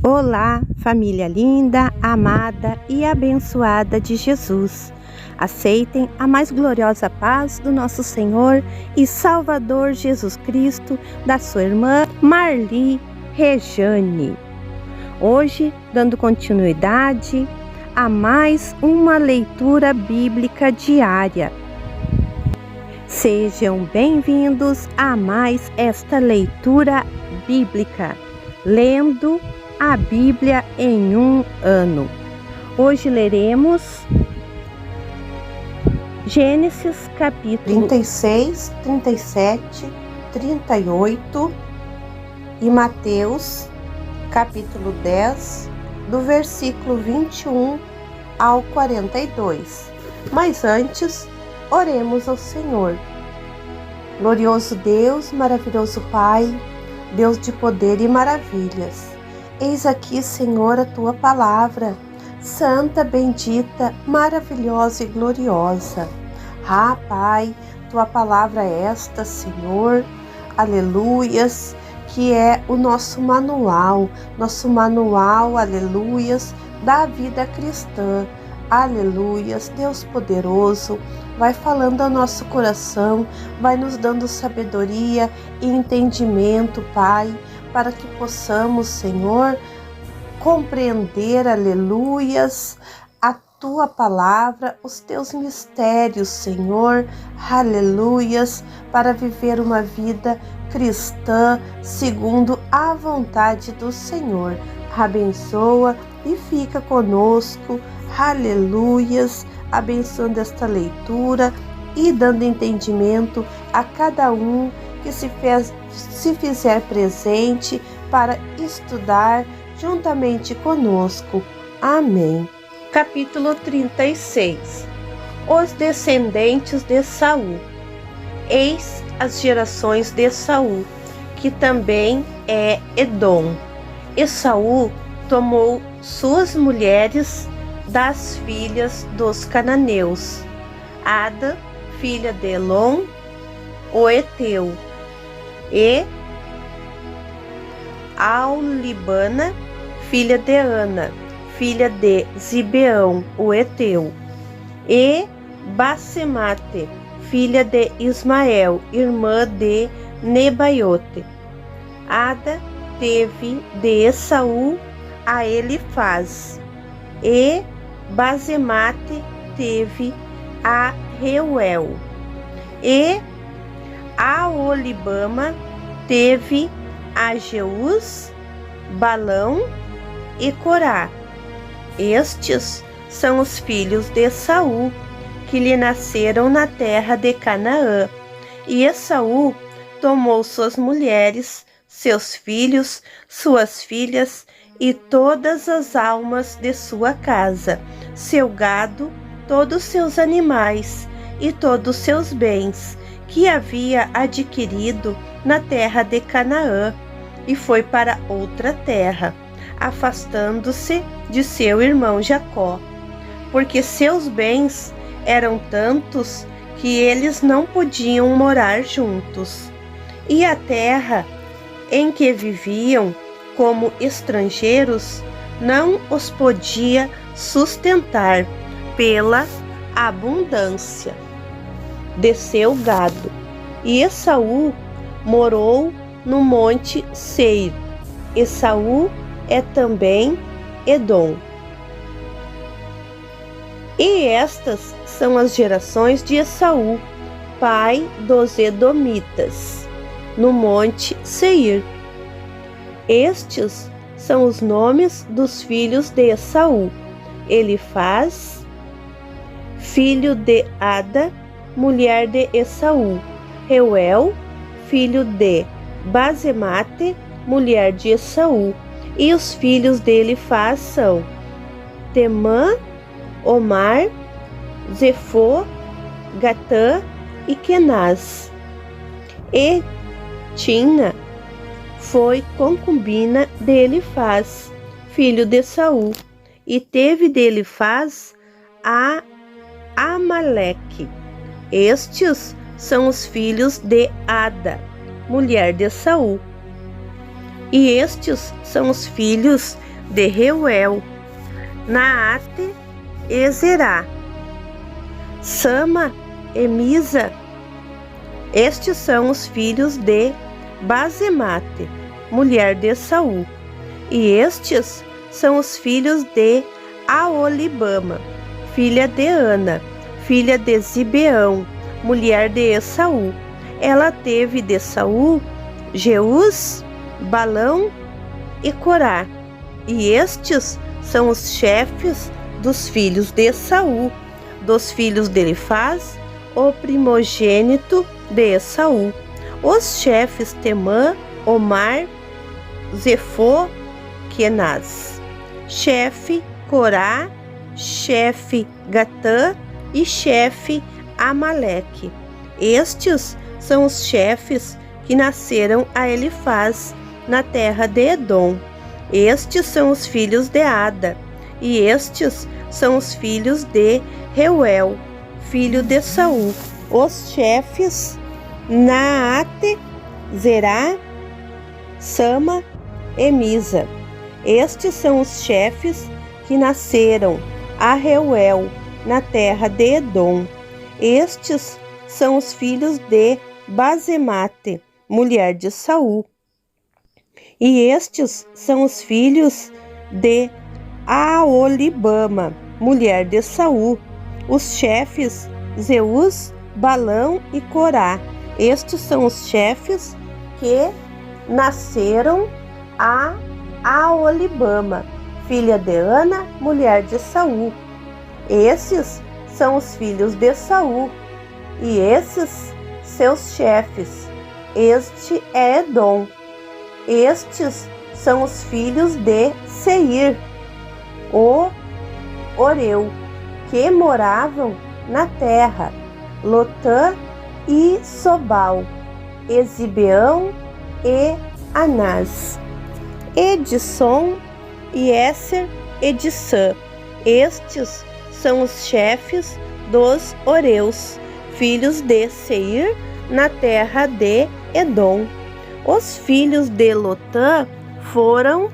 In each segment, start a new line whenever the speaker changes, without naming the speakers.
Olá, família linda, amada e abençoada de Jesus. Aceitem a mais gloriosa paz do nosso Senhor e Salvador Jesus Cristo, da sua irmã Marli Rejane. Hoje, dando continuidade a mais uma leitura bíblica diária. Sejam bem-vindos a mais esta leitura bíblica, lendo a Bíblia em um ano. Hoje leremos Gênesis capítulo 36, 37, 38 e Mateus capítulo 10, do versículo 21 ao 42. Mas antes, oremos ao Senhor. Glorioso Deus, maravilhoso Pai, Deus de poder e maravilhas, eis aqui, Senhor, a Tua palavra, santa, bendita, maravilhosa e gloriosa. Ah, Pai, Tua palavra é esta, Senhor, aleluias, que é o nosso manual, aleluias, da vida cristã. Aleluias, Deus poderoso, vai falando ao nosso coração, vai nos dando sabedoria e entendimento, Pai, para que possamos, Senhor, compreender, aleluias, a Tua palavra, os Teus mistérios, Senhor, aleluias, para viver uma vida cristã segundo a vontade do Senhor. Abençoa e fica conosco, aleluias, abençoando esta leitura e dando entendimento a cada um que se fizer presente para estudar juntamente conosco. Amém. Capítulo 36. Os descendentes de Saul. Eis as gerações de Saul, que também é Edom. Esaú tomou suas mulheres das filhas dos cananeus: Ada, filha de Elon, o Eteu, e Aulibana, filha de Ana, filha de Zibeão, o Eteu, e Basemate, filha de Ismael, irmã de Nebaiote. Ada teve de Esaú a Elifaz, e Basemate teve a Reuel, e Aolibama teve a Jeus, Balão e Corá. Estes são os filhos de Esaú, que lhe nasceram na terra de Canaã. E Esaú tomou suas mulheres, seus filhos, suas filhas e todas as almas de sua casa, seu gado, todos seus animais e todos seus bens, que havia adquirido na terra de Canaã, e foi para outra terra, afastando-se de seu irmão Jacó, porque seus bens eram tantos que eles não podiam morar juntos, e a terra em que viviam como estrangeiros não os podia sustentar pela abundância de seu gado. E Esaú morou no monte Seir. Esaú é também Edom. E estas são as gerações de Esaú, pai dos edomitas, no monte Seir. Estes são os nomes dos filhos de Esaú: Elifaz, filho de Ada, mulher de Esaú; Reuel, filho de Basemate, mulher de Esaú. E os filhos de Elifaz são Temã, Omar, Zefô, Gatã e Kenaz. E Tina foi concubina de Elifaz, filho de Esaú, e teve de Elifaz a Amaleque. Estes são os filhos de Ada, mulher de Esaú. E estes são os filhos de Reuel, Naate e Zerá, Sama e Misa. Estes são os filhos de Basemate, mulher de Esaú. E estes são os filhos de Aolibama, filha de Ana, filha de Zibeão, mulher de Esaú. Ela teve de Esaú Jeús, Balão e Corá. E estes são os chefes dos filhos de Esaú, dos filhos de Elifaz, o primogênito de Esaú. Os chefes Temã, Omar, Zefô, Kenaz, chefe Corá, chefe Gatã e chefe Amaleque. Estes são os chefes que nasceram a Elifaz na terra de Edom. Estes são os filhos de Ada, e estes são os filhos de Reuel, filho de Esaú. Os chefes Naate, Zerá, Sama e Misa. Estes são os chefes que nasceram a Reuel na terra de Edom. Estes são os filhos de Basemate, mulher de Esaú. E estes são os filhos de Aolibama, mulher de Esaú. Os chefes Zeus, Balão e Corá. Estes são os chefes que nasceram a Aolibama, filha de Ana, mulher de Esaú. Esses são os filhos de Esaú, e esses seus chefes. Este é Edom. Estes são os filhos de Seir, o Oreu, que moravam na terra, Lotã e Sobal, Ezibeão e Anás, Edisson e Éser e Dissã. Estes são os chefes dos Oreus, filhos de Seir, na terra de Edom. Os filhos de Lotã foram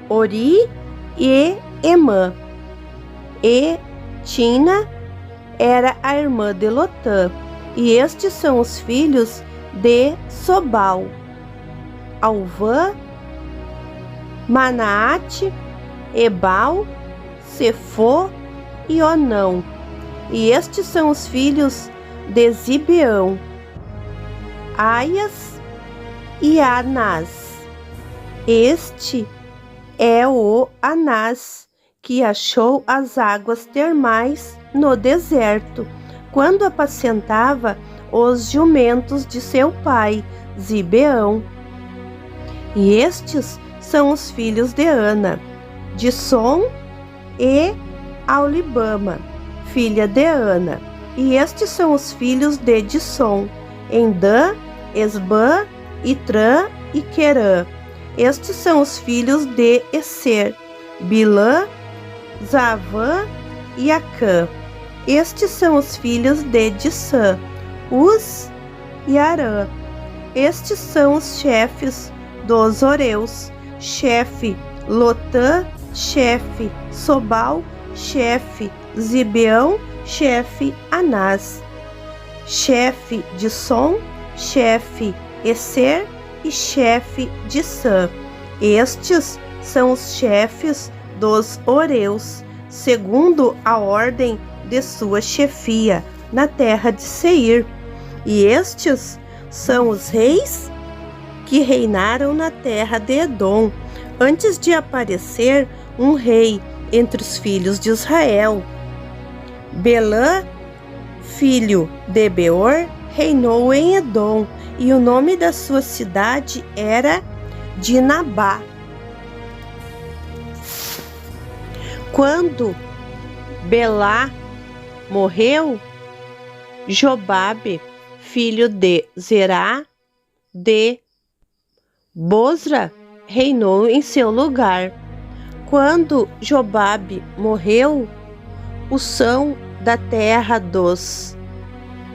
Ori e Emã. E Tina era a irmã de Lotã. E estes são os filhos de Sobal: Alvã, Manaate, Ebal, Sefô e Onão. E estes são os filhos de Zibeão: Aias e Anás. Este é o Anás que achou as águas termais no deserto, quando apacentava os jumentos de seu pai, Zibeão. E estes são os filhos de Ana, Dissom e Aolibama, filha de Ana. E estes são os filhos de Dissom: Endã, Esbã, Itrã e Querã. Estes são os filhos de Eser: Bilã, Zavã e Acã. Estes são os filhos de Dissã: Uz e Arã. Estes são os chefes dos Oreus: chefe Lotã, chefe Sobal, chefe Zibeão, chefe Anás, chefe Dissom, chefe Eser e chefe Dissã. Estes são os chefes dos Oreus, segundo a ordem de sua chefia, na terra de Seir. E estes são os reis que reinaram na terra de Edom, antes de aparecer um rei entre os filhos de Israel. Belã, filho de Beor, reinou em Edom, e o nome da sua cidade era Dinabá. Quando Belá morreu, Jobabe, filho de Zerá, de Bosra, reinou em seu lugar. Quando Jobabe morreu, Ussão, da terra dos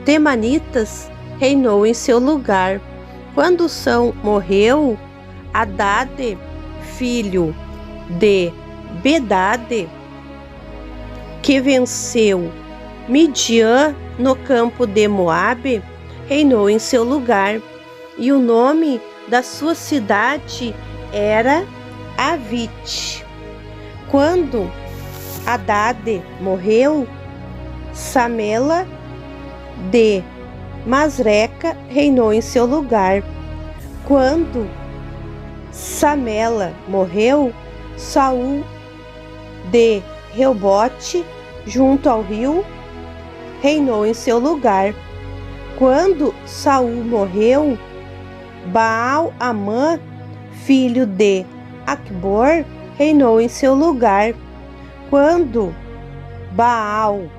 Temanitas, reinou em seu lugar. Quando Ussão morreu, Hadade, filho de Bedade, que venceu Midian no campo de Moabe, reinou em seu lugar, e o nome da sua cidade era Avite. Quando Hadade morreu, Samela de Masreca reinou em seu lugar. Quando Samela morreu, Saul de Reobote, junto ao rio, reinou em seu lugar. Quando Saul morreu, Baal-Amã, filho de Acbor, reinou em seu lugar. Quando Baal-Anã,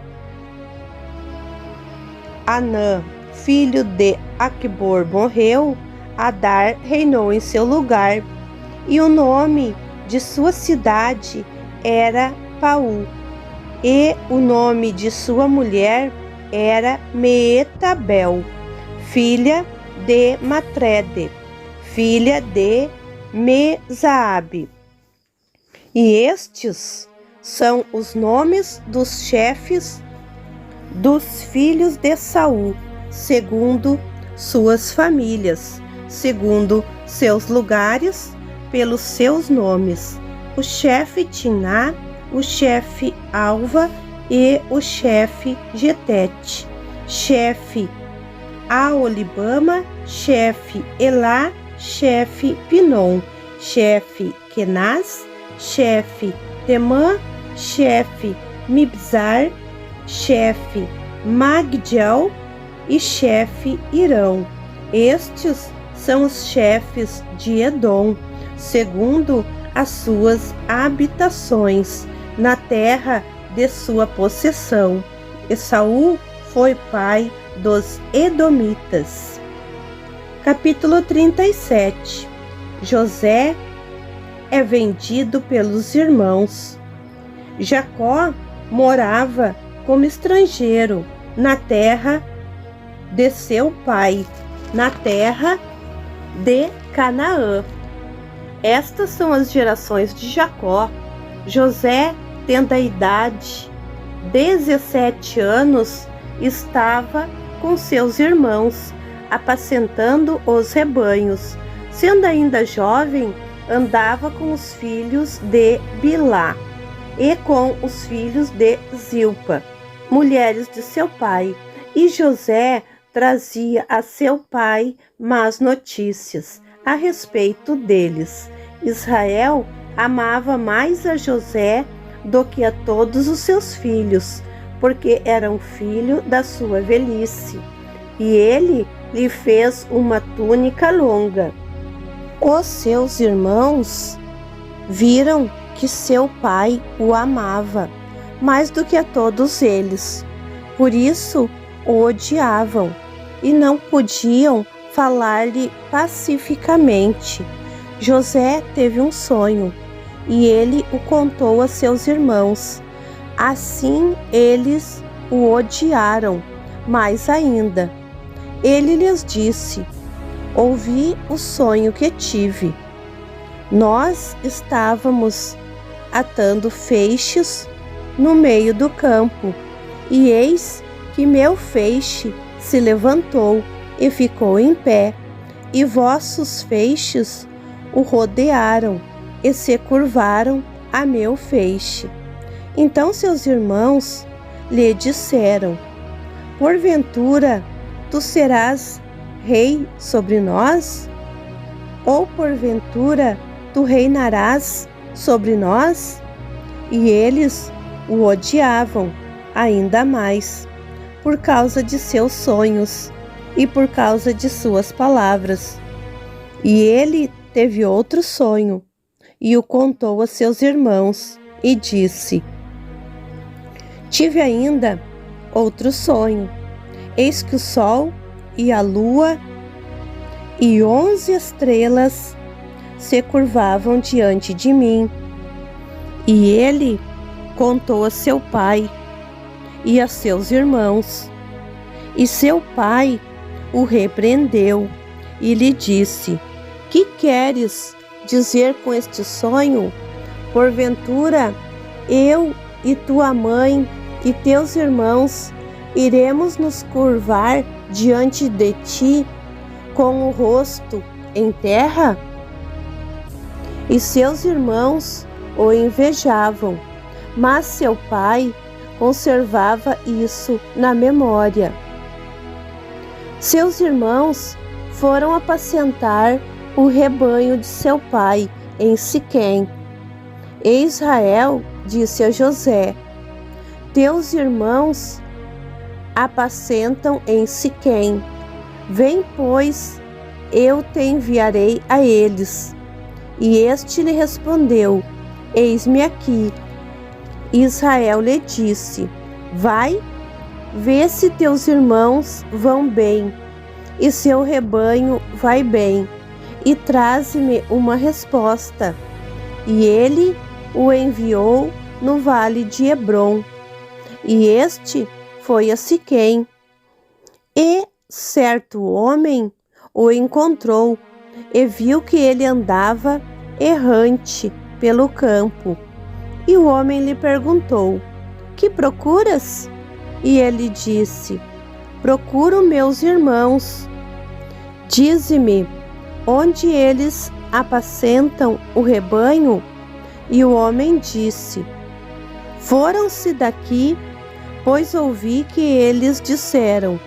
filho de Acbor, morreu, Adar reinou em seu lugar, e o nome de sua cidade era Paú, e o nome de sua mulher era Meetabel, filha de Matrede, filha de Mezaabe. E estes são os nomes dos chefes dos filhos de Saul, segundo suas famílias, segundo seus lugares, pelos seus nomes: o chefe Tiná, o chefe Alva e o chefe Getete, chefe Aolibama, chefe Elá, chefe Pinom, chefe Kenaz, chefe Temã, chefe Mibzar, chefe Magdiel e chefe Irão. Estes são os chefes de Edom, segundo as suas habitações, na terra de sua possessão. Esaú foi pai dos Edomitas. Capítulo 37. José é vendido pelos irmãos. Jacó morava como estrangeiro na terra de seu pai, na terra de Canaã. Estas são as gerações de Jacó. José, tendo a idade 17 anos, estava com seus irmãos, apacentando os rebanhos. Sendo ainda jovem, andava com os filhos de Bilá e com os filhos de Zilpa, mulheres de seu pai. E José trazia a seu pai más notícias a respeito deles. Israel amava mais a José do que a todos os seus filhos, porque era um filho da sua velhice, e ele lhe fez uma túnica longa. Os seus irmãos viram que seu pai o amava mais do que a todos eles, por isso o odiavam e não podiam falar-lhe pacificamente. José teve um sonho e ele o contou a seus irmãos. Assim eles o odiaram mais ainda. Ele lhes disse: ouvi o sonho que tive. Nós estávamos atando feixes no meio do campo, e eis que meu feixe se levantou e ficou em pé, e vossos feixes o rodearam e se curvaram a meu feixe. Então seus irmãos lhe disseram: porventura tu serás rei sobre nós? Ou porventura tu reinarás sobre nós? E eles o odiavam ainda mais, por causa de seus sonhos e por causa de suas palavras. E ele teve outro sonho, e o contou a seus irmãos, e disse: tive ainda outro sonho. Eis que o sol e a lua e 11 estrelas se curvavam diante de mim. E ele contou a seu pai e a seus irmãos. E seu pai o repreendeu e lhe disse: que queres dizer com este sonho? Porventura, eu e tua mãe e teus irmãos iremos nos curvar diante de ti com o rosto em terra? E seus irmãos o invejavam, mas seu pai conservava isso na memória. Seus irmãos foram apacentar o rebanho de seu pai em Siquém. E Israel disse a José: teus irmãos apacentam em Siquém. Vem, pois, eu te enviarei a eles. E este lhe respondeu: eis-me aqui. Israel lhe disse: vai, vê se teus irmãos vão bem, e seu rebanho vai bem, e traze-me uma resposta. E ele o enviou no vale de Hebrom, e este foi a Siquém. E certo homem o encontrou, e viu que ele andava errante pelo campo. E o homem lhe perguntou: que procuras? E ele disse: procuro meus irmãos. Dize-me, onde eles apacentam o rebanho? E o homem disse: foram-se daqui, pois ouvi que eles disseram: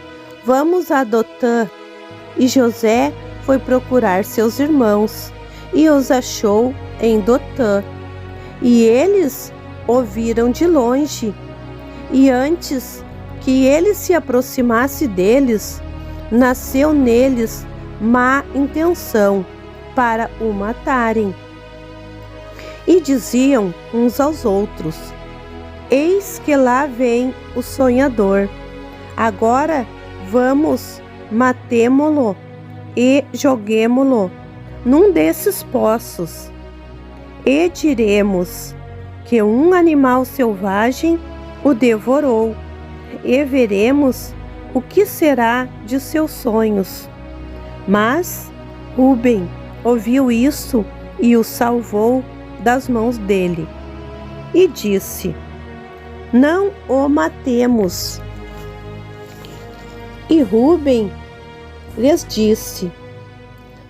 vamos a Dotã. E José foi procurar seus irmãos, e os achou em Dotã. E eles o viram de longe, e antes que ele se aproximasse deles, nasceu neles má intenção para o matarem. E diziam uns aos outros: eis que lá vem o sonhador. Agora vamos, matemo-lo e joguemo-lo num desses poços. E diremos que um animal selvagem o devorou, e veremos o que será de seus sonhos. Mas Rúben ouviu isso e o salvou das mãos dele. E disse: não o matemos. E Rúben lhes disse: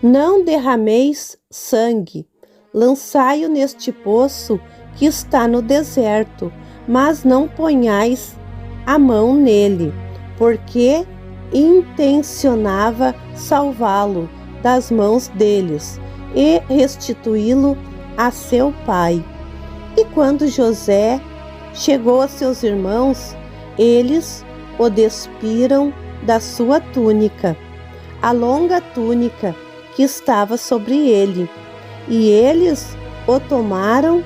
não derrameis sangue, lançai-o neste poço que está no deserto, mas não ponhais a mão nele, porque intencionava salvá-lo das mãos deles e restituí-lo a seu pai. E quando José chegou a seus irmãos, eles o despiram da sua túnica, a longa túnica que estava sobre ele, e eles o tomaram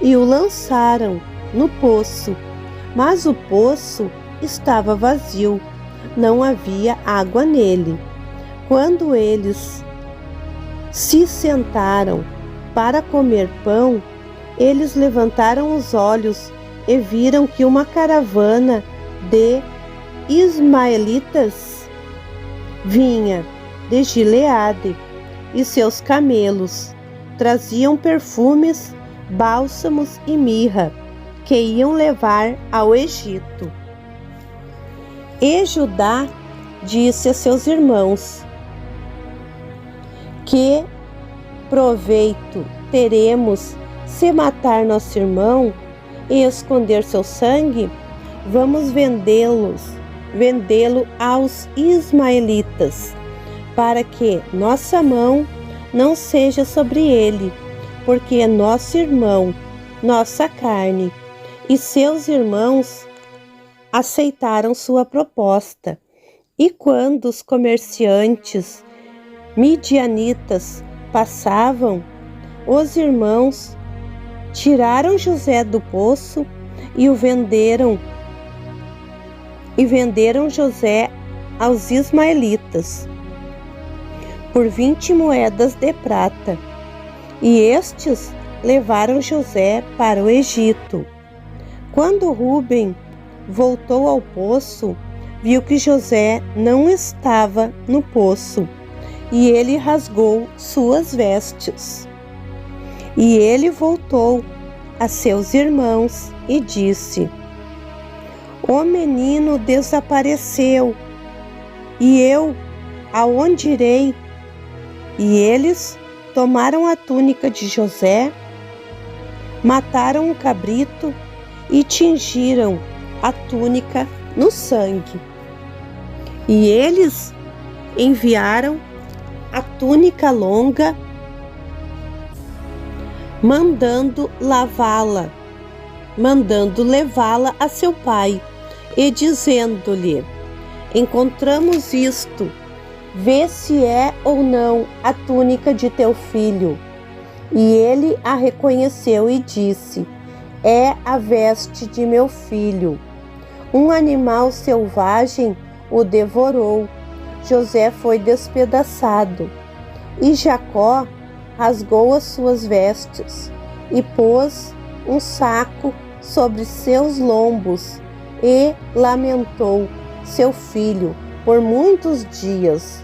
e o lançaram no poço. Mas o poço estava vazio, não havia água nele. Quando eles se sentaram para comer pão, eles levantaram os olhos e viram que uma caravana de ismaelitas vinha de Gileade, e seus camelos traziam perfumes, bálsamos e mirra, que iam levar ao Egito. E Judá disse a seus irmãos: que proveito teremos se matar nosso irmão e esconder seu sangue? Vamos vendê-lo aos ismaelitas, para que nossa mão não seja sobre ele, porque é nosso irmão, nossa carne. E seus irmãos aceitaram sua proposta. E quando os comerciantes midianitas passavam, os irmãos tiraram José do poço e venderam José aos ismaelitas por 20 moedas de prata. E estes levaram José para o Egito. Quando Rúben voltou ao poço, viu que José não estava no poço, e ele rasgou suas vestes. E ele voltou a seus irmãos e disse: O menino desapareceu, e eu aonde irei? E eles tomaram a túnica de José, mataram um cabrito e tingiram a túnica no sangue. E eles enviaram a túnica longa, mandando lavá-la, mandando levá-la a seu pai, e dizendo-lhe: Encontramos isto, vê se é ou não a túnica de teu filho. E ele a reconheceu e disse: É a veste de meu filho. Um animal selvagem o devorou. José foi despedaçado. E Jacó rasgou as suas vestes e pôs um saco sobre seus lombos e lamentou seu filho por muitos dias.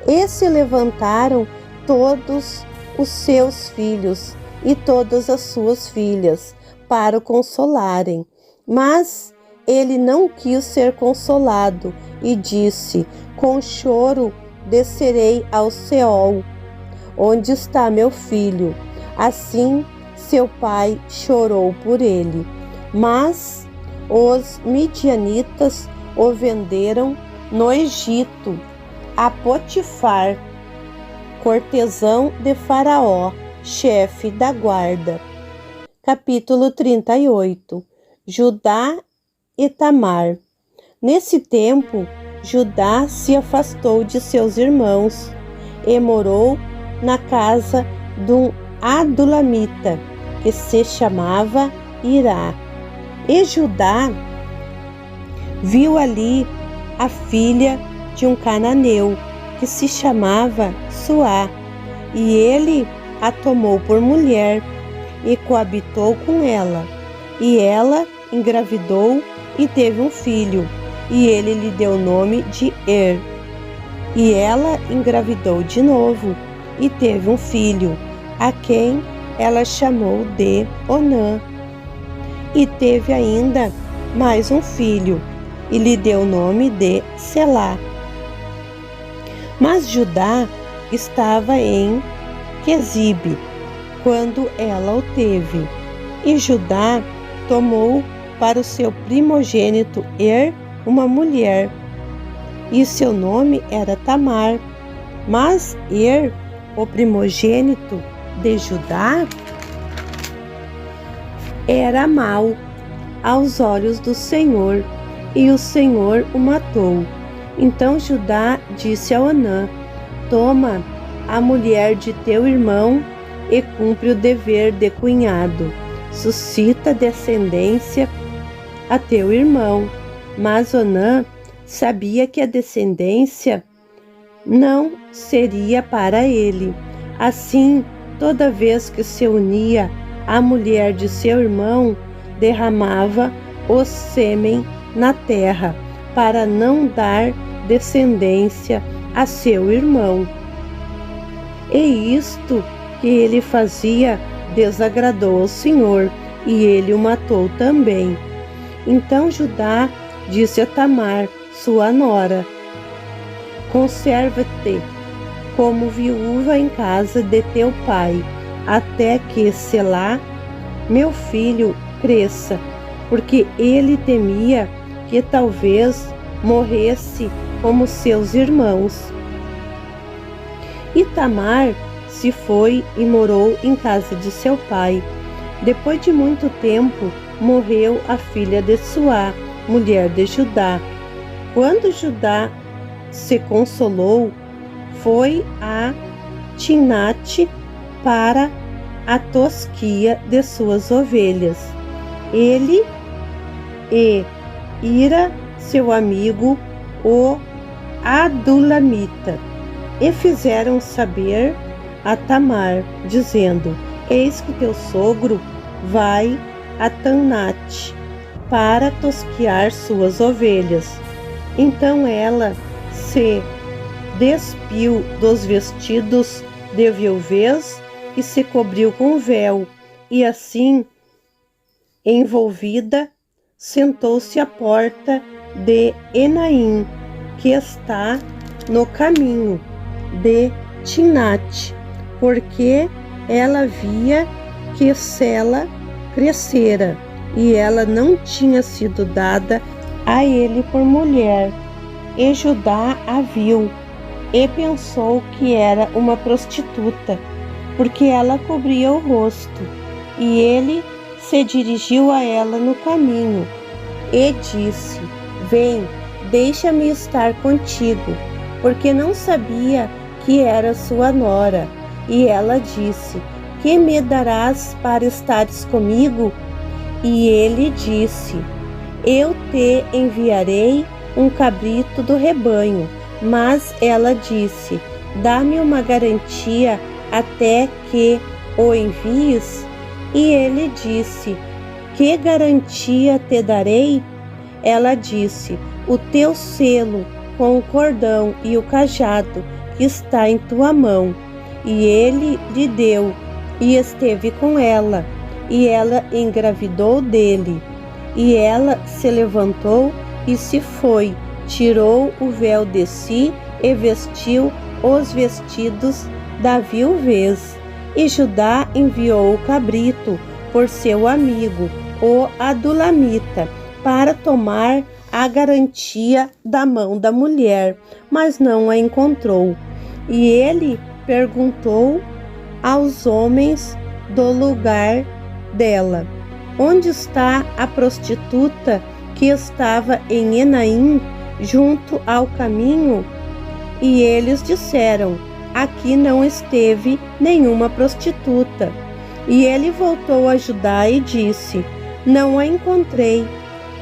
E se levantaram todos os seus filhos e todas as suas filhas para o consolarem. Mas ele não quis ser consolado e disse: Com choro descerei ao Seol. Onde está meu filho? Assim seu pai chorou por ele. Mas os midianitas o venderam no Egito a Potifar, cortesão de Faraó, chefe da guarda. Capítulo 38. Judá e Tamar. Nesse tempo, Judá se afastou de seus irmãos e morou na casa de um adulamita, que se chamava Irá. E Judá viu ali a filha de um cananeu, que se chamava Suá, e ele a tomou por mulher e coabitou com ela. E ela engravidou e teve um filho, e ele lhe deu o nome de Er. E ela engravidou de novo e teve um filho, a quem ela chamou de Onã. E teve ainda mais um filho, e lhe deu o nome de Selá. Mas Judá estava em Quezibe quando ela o teve. E Judá tomou para o seu primogênito Er uma mulher, e seu nome era Tamar. Mas Er, o primogênito de Judá, era mau aos olhos do Senhor, e o Senhor o matou. Então Judá disse a Onã: Toma a mulher de teu irmão e cumpre o dever de cunhado. Suscita descendência a teu irmão. Mas Onã sabia que a descendência não seria para ele. Assim, toda vez que se unia à mulher de seu irmão, derramava o sêmen na terra, para não dar descendência a seu irmão. E isto que ele fazia desagradou ao Senhor, e ele o matou também. Então Judá disse a Tamar, sua nora: Conserva-te como viúva em casa de teu pai, até que Selá, meu filho, cresça, porque ele temia que talvez morresse como seus irmãos. E Tamar se foi e morou em casa de seu pai. Depois de muito tempo, morreu a filha de Suá, mulher de Judá. Quando Judá se consolou, foi a Timnate para a tosquia de suas ovelhas. Ele e Ira, seu amigo, o adulamita, e fizeram saber a Tamar, dizendo: Eis que teu sogro vai a Timnate para tosquiar suas ovelhas. Então ela se despiu dos vestidos de viuvez e se cobriu com véu, e assim Envolvida, sentou-se à porta de Enaim, que está no caminho de Timnate, porque ela via que Sela crescera, e ela não tinha sido dada a ele por mulher. E Judá a viu, e pensou que era uma prostituta, porque ela cobria o rosto. E ele se dirigiu a ela no caminho, e disse: Vem, deixa-me estar contigo, porque não sabia que era sua nora. E ela disse: Que me darás para estares comigo? E ele disse: Eu te enviarei um cabrito do rebanho. Mas ela disse: Dá-me uma garantia até que o envies. E ele disse: Que garantia te darei? Ela disse: O teu selo com o cordão e o cajado que está em tua mão. E ele lhe deu, e esteve com ela, e ela engravidou dele. E ela se levantou e se foi, tirou o véu de si e vestiu os vestidos da viuvez. E Judá enviou o cabrito por seu amigo, o adulamita, para tomar a garantia da mão da mulher, mas não a encontrou. E ele perguntou aos homens do lugar dela: Onde está a prostituta que estava em Enaim, junto ao caminho? E eles disseram: Aqui não esteve nenhuma prostituta. E ele voltou a Judá e disse: Não a encontrei.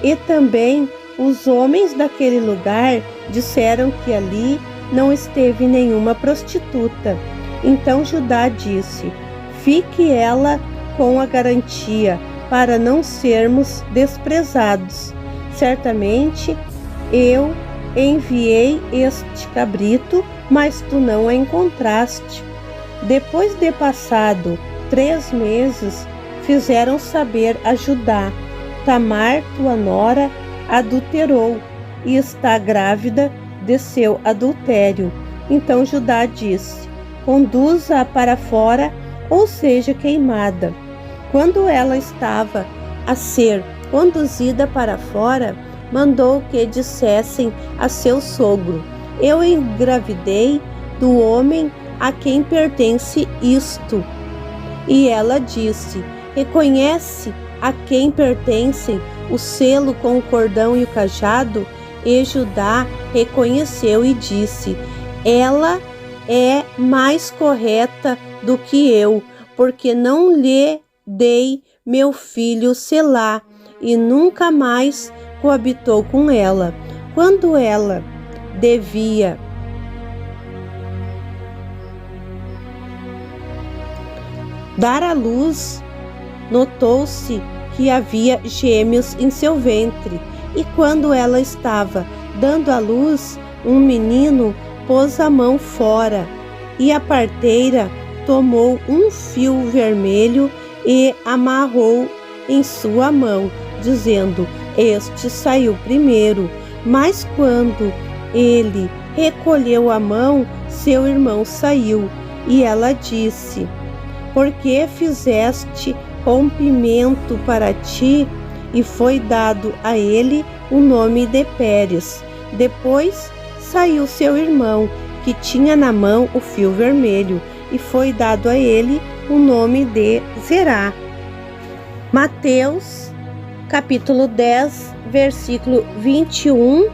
E também os homens daquele lugar disseram que ali não esteve nenhuma prostituta. Então Judá disse: Fique ela com a garantia, para não sermos desprezados. Certamente eu enviei este cabrito, mas tu não a encontraste. Depois de passado 3 meses, fizeram saber a Judá: Tamar, tua nora, adulterou e está grávida de seu adultério. Então Judá disse: Conduza-a para fora, ou seja queimada. Quando ela estava a ser conduzida para fora, mandou que dissessem a seu sogro: Eu engravidei do homem a quem pertence isto. E ela disse: Reconhece a quem pertencem o selo com o cordão e o cajado? E Judá reconheceu e disse: Ela é mais correta do que eu, porque não lhe dei meu filho Selá, e nunca mais coabitou com ela. Quando ela devia dar à luz, notou-se que havia gêmeos em seu ventre, e quando ela estava dando à luz um menino, pôs a mão fora, e a parteira tomou um fio vermelho e amarrou em sua mão, dizendo: Este saiu primeiro. Mas quando ele recolheu a mão, seu irmão saiu. E ela disse: Por que fizeste rompimento para ti? E foi dado a ele o nome de Pérez. Depois saiu seu irmão, que tinha na mão o fio vermelho, e foi dado a ele o nome de Zerá. Mateus, capítulo 10, versículo 21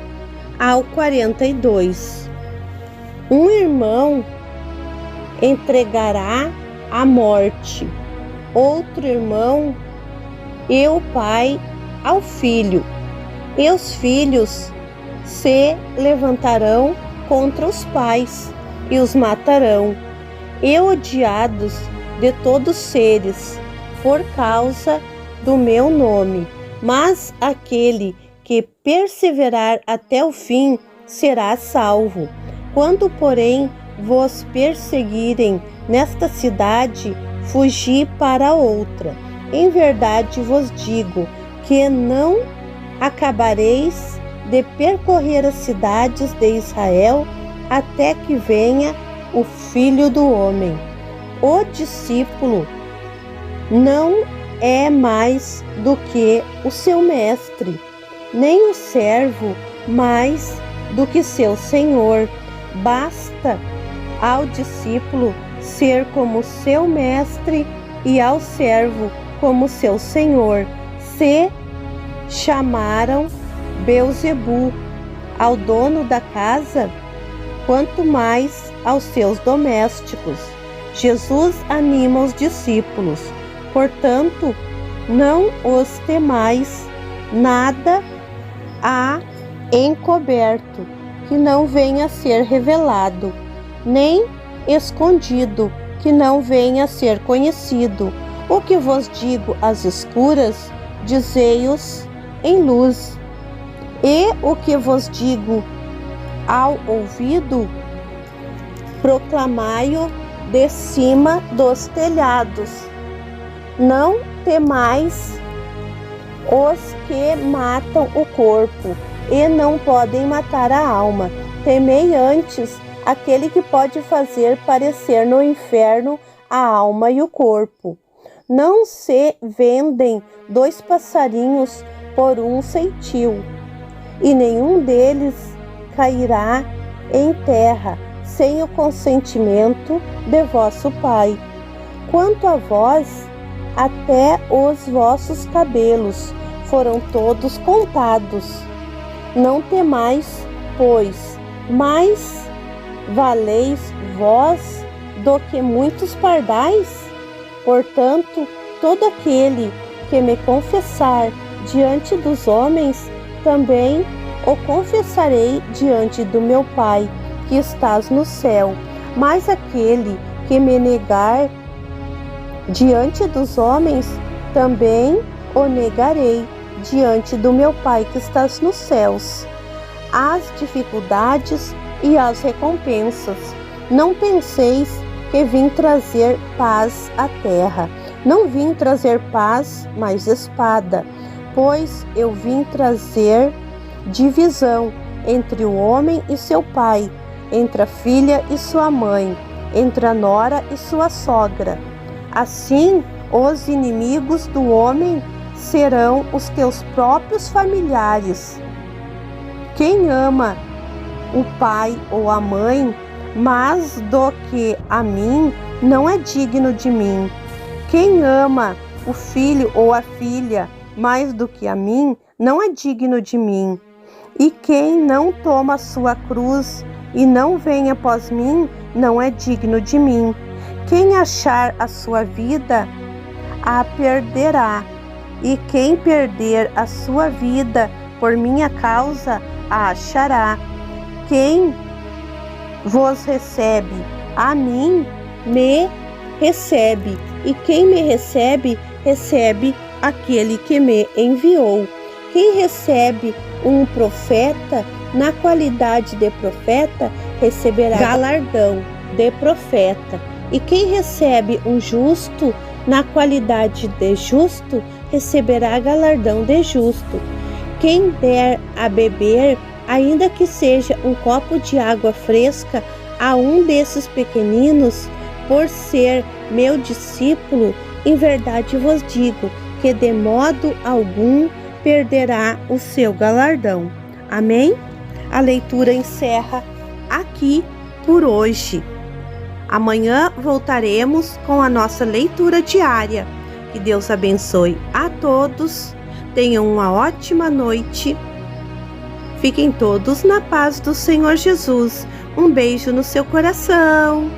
ao 42. Um irmão entregará à morte outro irmão, e o pai ao filho, e os filhos se levantarão contra os pais e os matarão, e odiados de todos seres por causa do meu nome. Mas aquele que perseverar até o fim será salvo. Quando, porém, vos perseguirem nesta cidade, fugi para outra, em verdade vos digo que não acabareis de percorrer as cidades de Israel até que venha o Filho do Homem. O discípulo não é mais do que o seu mestre, nem o servo mais do que seu senhor. Basta ao discípulo ser como seu mestre e ao servo como seu senhor. Se chamaram Beelzebu ao dono da casa, quanto mais aos seus domésticos. Jesus anima os discípulos. Portanto, não os temais, nada há encoberto que não venha a ser revelado, nem escondido que não venha a ser conhecido. O que vos digo às escuras, dizei-os em luz, e o que vos digo ao ouvido, proclamai-o de cima dos telhados. Não temais os que matam o corpo e não podem matar a alma. Temei antes aquele que pode fazer parecer no inferno a alma e o corpo. Não se vendem 2 passarinhos por um ceitil, e nenhum deles cairá em terra sem o consentimento de vosso Pai. Quanto a vós, até os vossos cabelos foram todos contados. Não temais, pois, mais valeis vós do que muitos pardais? Portanto, todo aquele que me confessar diante dos homens, também o confessarei diante do meu Pai, que estás no céu. Mas aquele que me negar diante dos homens, também o negarei diante do meu Pai que estás nos céus. As dificuldades e as recompensas. Não penseis que vim trazer paz à terra. Não vim trazer paz, mas espada, pois eu vim trazer divisão entre o homem e seu pai, entre a filha e sua mãe, entre a nora e sua sogra. Assim, os inimigos do homem serão os teus próprios familiares. Quem ama o pai ou a mãe mais do que a mim, não é digno de mim. Quem ama o filho ou a filha mais do que a mim, não é digno de mim. E quem não toma a sua cruz e não vem após mim, não é digno de mim. Quem achar a sua vida, a perderá, e quem perder a sua vida por minha causa, a achará. Quem vos recebe a mim, me recebe, e quem me recebe, recebe aquele que me enviou. Quem recebe um profeta na qualidade de profeta, receberá galardão de profeta. E quem recebe um justo na qualidade de justo, receberá galardão de justo. Quem der a beber, ainda que seja um copo de água fresca, a um desses pequeninos, por ser meu discípulo, em verdade vos digo que de modo algum perderá o seu galardão. Amém? A leitura encerra aqui por hoje. Amanhã voltaremos com a nossa leitura diária. Que Deus abençoe a todos. Tenham uma ótima noite. Fiquem todos na paz do Senhor Jesus. Um beijo no seu coração.